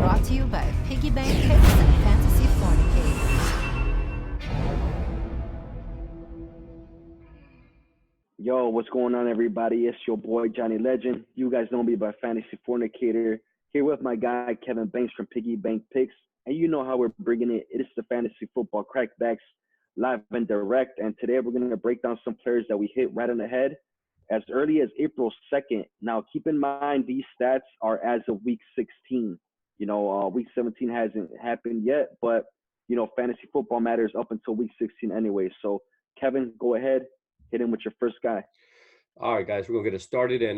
Brought to you by Piggy Bank Picks and Fantasy Fornicate. Yo, what's going on, everybody? It's your boy, Jonny Legend. You guys know me by Fantasy Fornicator. Here with my guy, Kevin Banks from Piggy Bank Picks. And you know how we're bringing it. It is the Fantasy Football Crackbacks, live and direct. And today we're going to break down some players that we hit right on the head as early as April 2nd. Now, keep in mind, these stats are as of week 16. Week 17 hasn't happened yet, but, fantasy football matters up until week 16 anyway. So, Kevin, go ahead. Hit him with your first guy. All right, guys, we're going to get it started. And,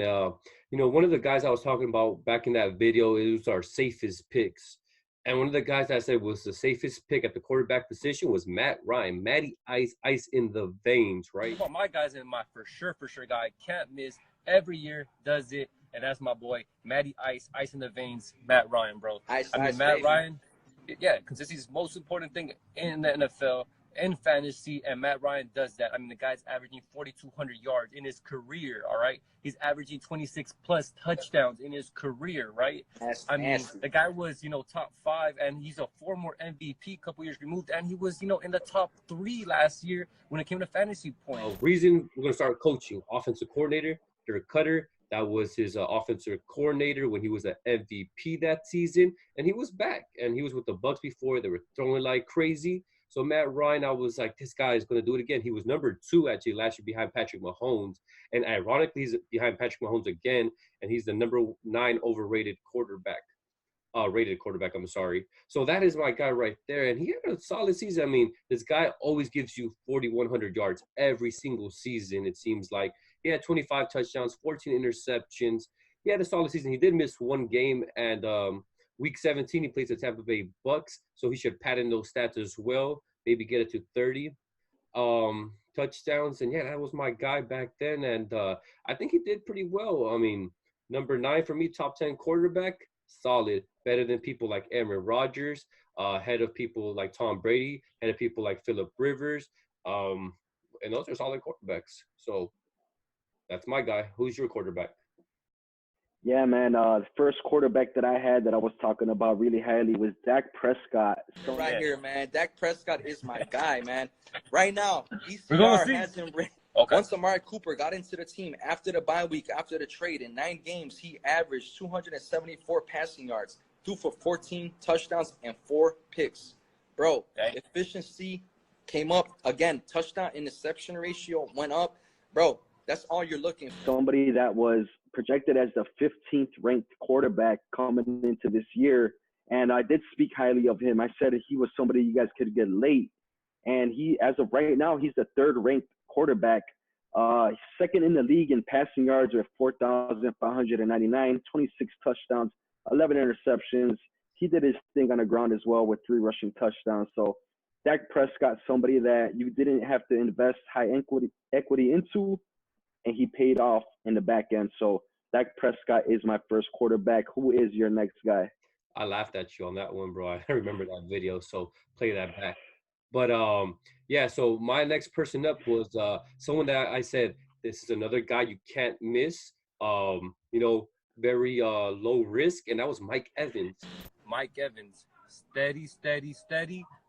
one of the guys I was talking about back in that video, it was our safest picks. And one of the guys I said was the safest pick at the quarterback position was Matt Ryan. Matty Ice in the veins, right? Well, my guy's in my for sure guy. Can't miss. Every year does it. And that's my boy, Matty Ice in the veins, Matt Ryan, bro. Matt baby. Ryan, yeah, consistency is the most important thing in the NFL. In fantasy, and Matt Ryan does that. I mean, the guy's averaging 4,200 yards in his career, all right? He's averaging 26-plus touchdowns in his career, right? The guy was, top 5, and he's a former MVP, couple years removed, and he was, in the top 3 last year when it came to fantasy points. Reason we're going to start coaching, offensive coordinator, Dirk Cutter. That was his offensive coordinator when he was an MVP that season, and he was back, and he was with the Bucs before. They were throwing like crazy. So Matt Ryan, I was like, this guy is going to do it again. He was number 2 actually last year behind Patrick Mahomes. And ironically, he's behind Patrick Mahomes again. And he's the number 9 overrated quarterback. Rated quarterback, I'm sorry. So that is my guy right there. And he had a solid season. I mean, this guy always gives you 4,100 yards every single season, it seems like. He had 25 touchdowns, 14 interceptions. He had a solid season. He did miss one game, and Week 17, he plays the Tampa Bay Bucs, so he should pad in those stats as well, maybe get it to 30 touchdowns. And, yeah, that was my guy back then, and I think he did pretty well. I mean, number 9 for me, top 10 quarterback, solid, better than people like Aaron Rodgers, ahead of people like Tom Brady, ahead of people like Phillip Rivers, and those are solid quarterbacks. So that's my guy. Who's your quarterback? Yeah, man. The first quarterback that I had that I was talking about really highly was Dak Prescott. So, right here, man. Dak Prescott is my guy, man. Right now, ECR has him ranked. Okay. Once Amari Cooper got into the team after the bye week, after the trade, in 9 games, he averaged 274 passing yards, threw for 14 touchdowns and 4 picks. Bro, efficiency came up. Again, touchdown interception ratio went up. Bro, that's all you're looking for. Somebody that was projected as the 15th ranked quarterback coming into this year. And I did speak highly of him. I said he was somebody you guys could get late. And he, as of right now, he's the 3rd ranked quarterback, 2nd in the league in passing yards with 4,599, 26 touchdowns, 11 interceptions. He did his thing on the ground as well with 3 rushing touchdowns. So Dak Prescott, somebody that you didn't have to invest high equity into, and he paid off in the back end. So Dak Prescott is my first quarterback. Who is your next guy? I laughed at you on that one, bro. I remember that video, so play that back. But, so my next person up was someone that I said, this is another guy you can't miss, very low risk, and that was Mike Evans. Mike Evans, steady.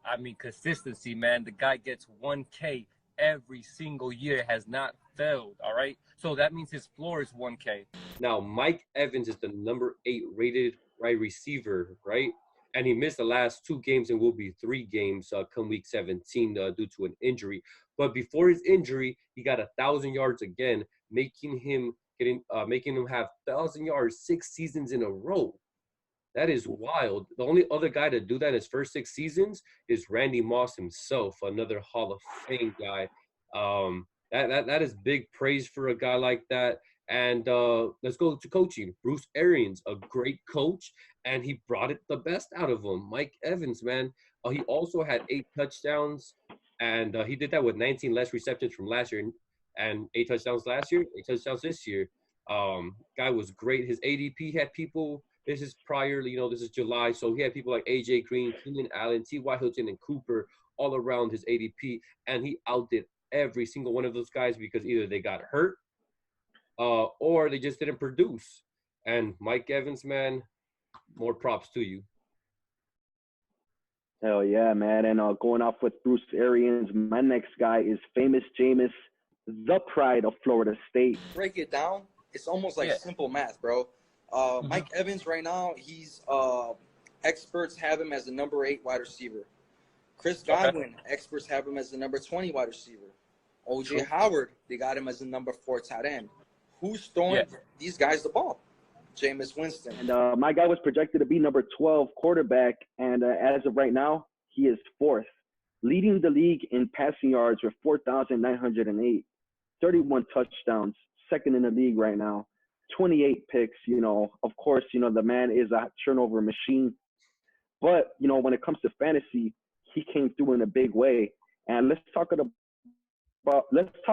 I mean, consistency, man. The guy gets 1K every single year, has not failed, all right? So that means his floor is 1K. Now, Mike Evans is the number 8 rated wide receiver, right? And he missed the last 2 games and will be 3 games come week 17 due to an injury. But before his injury, he got 1,000 yards again, making him have 1,000 yards 6 seasons in a row. That is wild. The only other guy to do that in his first 6 seasons is Randy Moss himself, another Hall of Fame guy. That is big praise for a guy like that. And let's go to coaching. Bruce Arians, a great coach, and he brought it the best out of him. Mike Evans, man, he also had 8 touchdowns, and he did that with 19 less receptions from last year, and 8 touchdowns last year, 8 touchdowns this year. Guy was great. His ADP had people. This is prior, this is July, so he had people like A.J. Green, Keenan Allen, T.Y. Hilton, and Cooper all around his ADP, and he outdid every single one of those guys because either they got hurt or they just didn't produce. And Mike Evans, man, more props to you. Hell yeah, man. And going off with Bruce Arians, my next guy is famous Jameis, the pride of Florida State. Break it down. It's almost like simple math, bro. Mike Evans right now, he's experts have him as the number 8 wide receiver. Chris Godwin, experts have him as the number 20 wide receiver. O.J. Howard, they got him as the number 4 tight end. Who's throwing these guys the ball? Jameis Winston. And my guy was projected to be number 12 quarterback, and as of right now, he is 4th, leading the league in passing yards with 4,908, 31 touchdowns, 2nd in the league right now, 28 picks. Of course, the man is a turnover machine. But, when it comes to fantasy, he came through in a big way. And let's talk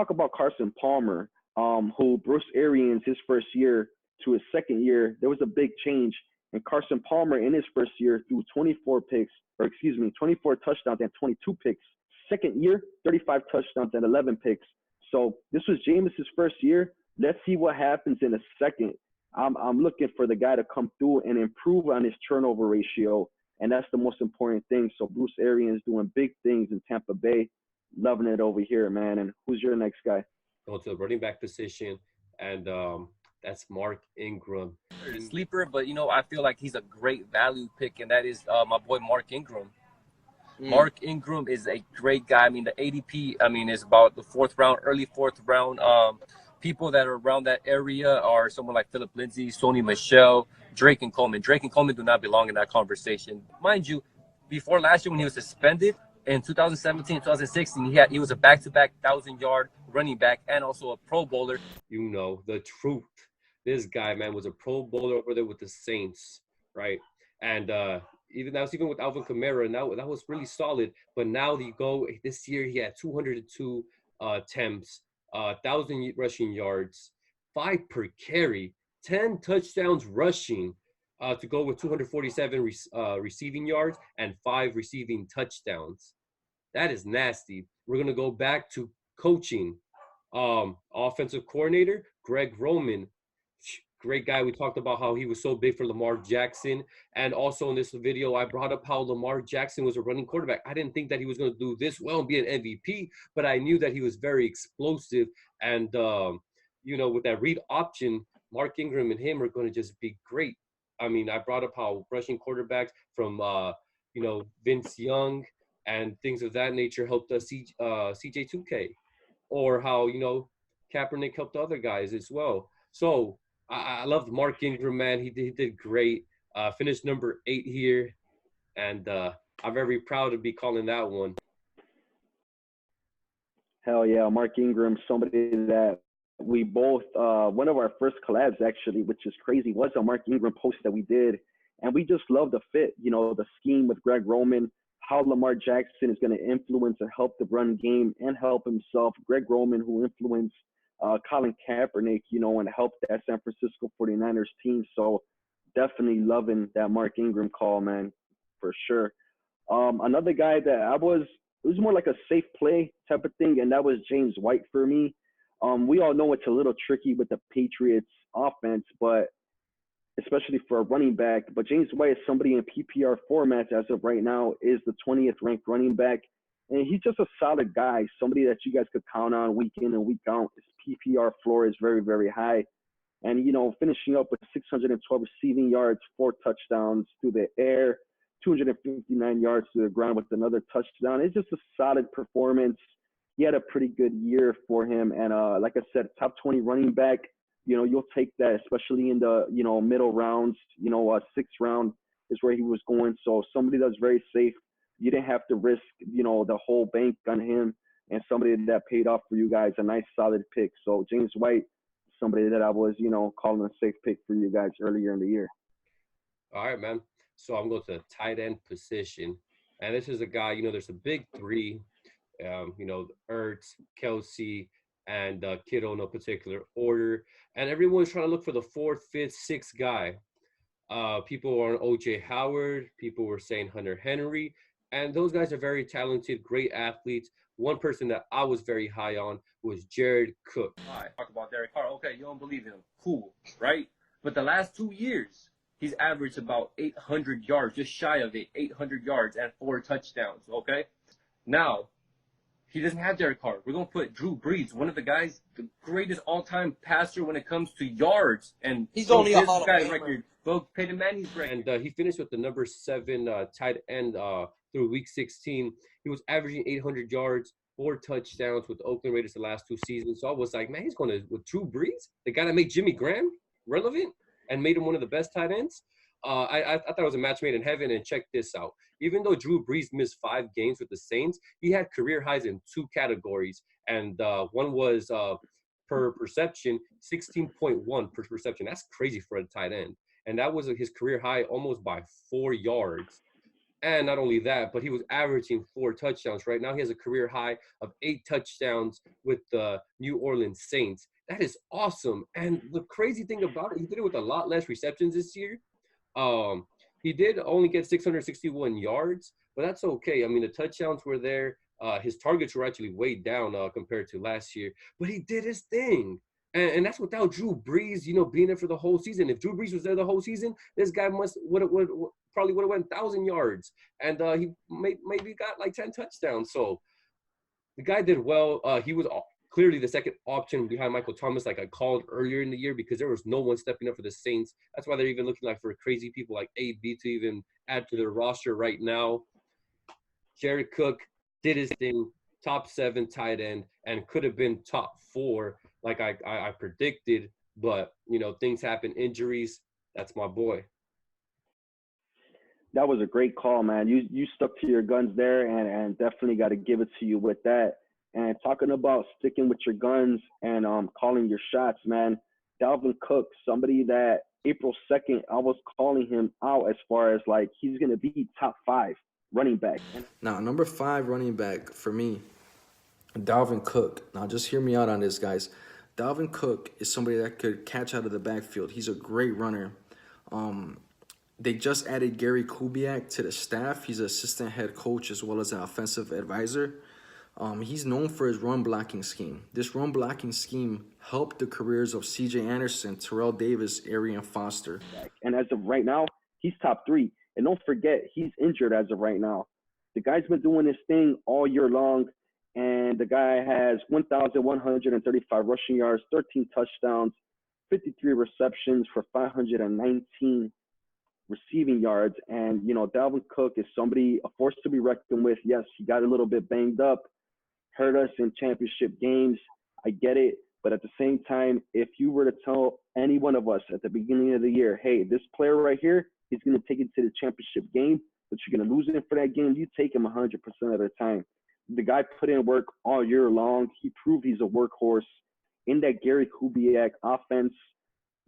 about Carson Palmer, who Bruce Arians, his first year to his second year, there was a big change. And Carson Palmer in his first year threw 24 touchdowns and 22 picks. Second year, 35 touchdowns and 11 picks. So this was Jameis's first year. Let's see what happens in a second. I'm looking for the guy to come through and improve on his turnover ratio, and that's the most important thing. So Bruce Arians doing big things in Tampa Bay. Loving it over here, man. And who's your next guy? Going to the running back position, and that's Mark Ingram. Sleeper, but I feel like he's a great value pick, and that is my boy Mark Ingram. Mark Ingram is a great guy. I mean, the ADP, is about the 4th round, early 4th round. People that are around that area are someone like Philip Lindsay, Sony Michel, Drake and Coleman. Drake and Coleman do not belong in that conversation. Mind you, before last year when he was suspended in 2017, 2016, he was a back-to-back 1,000-yard running back and also a Pro Bowler. The truth. This guy, man, was a Pro Bowler over there with the Saints, right? And even with Alvin Kamara, and that was really solid. But now this year he had 202 attempts, 1,000 rushing yards, 5 per carry, 10 touchdowns rushing, to go with 247 receiving yards and 5 receiving touchdowns. That is nasty. We're going to go back to coaching. Offensive coordinator, Greg Roman. Great guy. We talked about how he was so big for Lamar Jackson. And also in this video, I brought up how Lamar Jackson was a running quarterback. I didn't think that he was going to do this well and be an MVP, but I knew that he was very explosive. And, with that read option, Mark Ingram and him are going to just be great. I brought up how rushing quarterbacks from, Vince Young and things of that nature helped us CJ2K, or how, Kaepernick helped other guys as well. So I loved Mark Ingram, man. He did great. Finished number 8 here, and I'm very proud to be calling that one. Hell yeah, Mark Ingram, somebody that we both, one of our first collabs actually, which is crazy, was a Mark Ingram post that we did. And we just love the fit, the scheme with Greg Roman, how Lamar Jackson is going to influence and help the run game and help himself. Greg Roman, who influenced Colin Kaepernick, and helped that San Francisco 49ers team. So definitely loving that Mark Ingram call, man, for sure. Another guy that it was more like a safe play type of thing, and that was James White for me. We all know it's a little tricky with the Patriots offense, but especially for a running back. But James White is somebody in PPR formats as of right now is the 20th ranked running back. And he's just a solid guy, somebody that you guys could count on week in and week out. His PPR floor is very, very high. And, finishing up with 612 receiving yards, 4 touchdowns through the air, 259 yards to the ground with another touchdown. It's just a solid performance. He had a pretty good year for him. And like I said, top 20 running back, you'll take that, especially in the, middle rounds. 6th round is where he was going. So somebody that's very safe. You didn't have to risk, the whole bank on him, and somebody that paid off for you guys, a nice solid pick. So James White, somebody that I was, calling a safe pick for you guys earlier in the year. All right, man. So I'm going to the tight end position. And this is a guy, there's a big 3, Ertz, Kelsey, and Kittle in no particular order. And everyone's trying to look for the 4th, 5th, 6th guy. People were on O.J. Howard. People were saying Hunter Henry. And those guys are very talented, great athletes. One person that I was very high on was Jared Cook. All right, talk about Derek Carr. Okay, you don't believe him. Cool, right? But the last 2 years, he's averaged about 800 yards, just shy of it, 800 yards and 4 touchdowns, okay? Now, he doesn't have Derek Carr. We're going to put Drew Brees, one of the guys, the greatest all-time passer when it comes to yards. And he's only a Hall of Famer. Record, go Peyton Manning's record. And he finished with the number 7 tight end through week 16. He was averaging 800 yards, 4 touchdowns with the Oakland Raiders the last 2 seasons. So I was like, man, he's going to with Drew Brees, the guy that made Jimmy Graham relevant and made him one of the best tight ends. I thought it was a match made in heaven. And check this out. Even though Drew Brees missed 5 games with the Saints, he had career highs in 2 categories. And one was per perception, 16.1 per perception. That's crazy for a tight end. And that was his career high almost by 4 yards. And not only that, but he was averaging 4 touchdowns. Right now he has a career high of 8 touchdowns with the New Orleans Saints. That is awesome. And the crazy thing about it, he did it with a lot less receptions this year. He did only get 661 yards, but that's okay. I mean, the touchdowns were there. His targets were actually way down compared to last year, but he did his thing. And that's without Drew Brees, being there for the whole season. If Drew Brees was there the whole season, this guy probably would have went 1,000 yards, and he maybe got like 10 touchdowns. So the guy did well. He was clearly the second option behind Michael Thomas, like I called earlier in the year, because there was no one stepping up for the Saints. That's why they're even looking like for crazy people like AB to even add to their roster right now. Jared Cook did his thing, top 7 tight end, and could have been top 4 like I predicted. But, things happen, injuries. That's my boy. That was a great call, man. You stuck to your guns there, and definitely got to give it to you with that. And talking about sticking with your guns and calling your shots, man, Dalvin Cook, somebody that April 2nd, I was calling him out as far as like he's going to be top 5 running back. Now, number 5 running back for me, Dalvin Cook. Now, just hear me out on this, guys. Dalvin Cook is somebody that could catch out of the backfield. He's a great runner. They just added Gary Kubiak to the staff. He's an assistant head coach as well as an offensive advisor. He's known for his run blocking scheme. This run blocking scheme helped the careers of C.J. Anderson, Terrell Davis, Arian Foster. And as of right now, he's top 3. And don't forget, he's injured as of right now. The guy's been doing this thing all year long, and the guy has 1,135 rushing yards, 13 touchdowns, 53 receptions for 519 receiving yards. And, Dalvin Cook is somebody, a force to be reckoned with. Yes, he got a little bit banged up, hurt us in championship games. I get it. But at the same time, if you were to tell any one of us at the beginning of the year, hey, this player right here, he's going to take it to the championship game, but you're going to lose it for that game, you take him 100% of the time. The guy put in work all year long. He proved he's a workhorse. In that Gary Kubiak offense,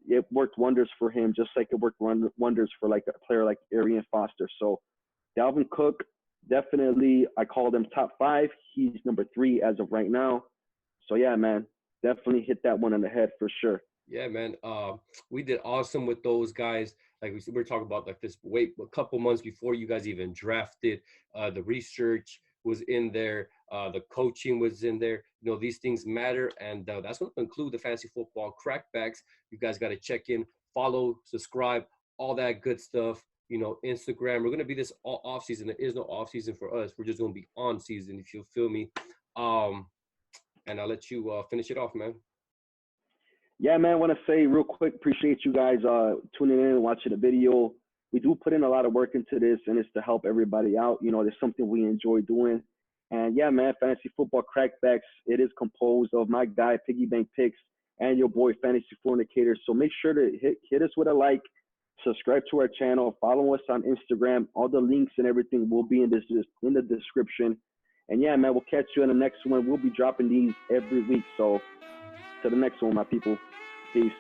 it worked wonders for him, just like it worked wonders for like a player like Arian Foster. So Dalvin Cook, definitely, I called him top 5. He's number 3 as of right now. So yeah, man, definitely hit that one on the head for sure. Yeah, man. We did awesome with those guys. Like we were talking about, like this a couple months before you guys even drafted. The research was in there. The coaching was in there. These things matter, and that's going to conclude the Fantasy Football Crackbacks. You guys got to check in, follow, subscribe, all that good stuff. Instagram. We're going to be this all off season. There is no off season for us. We're just going to be on season, if you feel me. And I'll let you finish it off, man. Yeah, man, I want to say real quick, appreciate you guys tuning in and watching the video. We do put in a lot of work into this, and it's to help everybody out. There's something we enjoy doing. And yeah, man, Fantasy Football Crackbacks, it is composed of my guy, Piggy Bank Picks, and your boy, Fantasy Fornicator. So make sure to hit us with a like, subscribe to our channel, follow us on Instagram. All the links and everything will be in the description. And yeah, man, we'll catch you in the next one. We'll be dropping these every week. So to the next one, my people. Peace.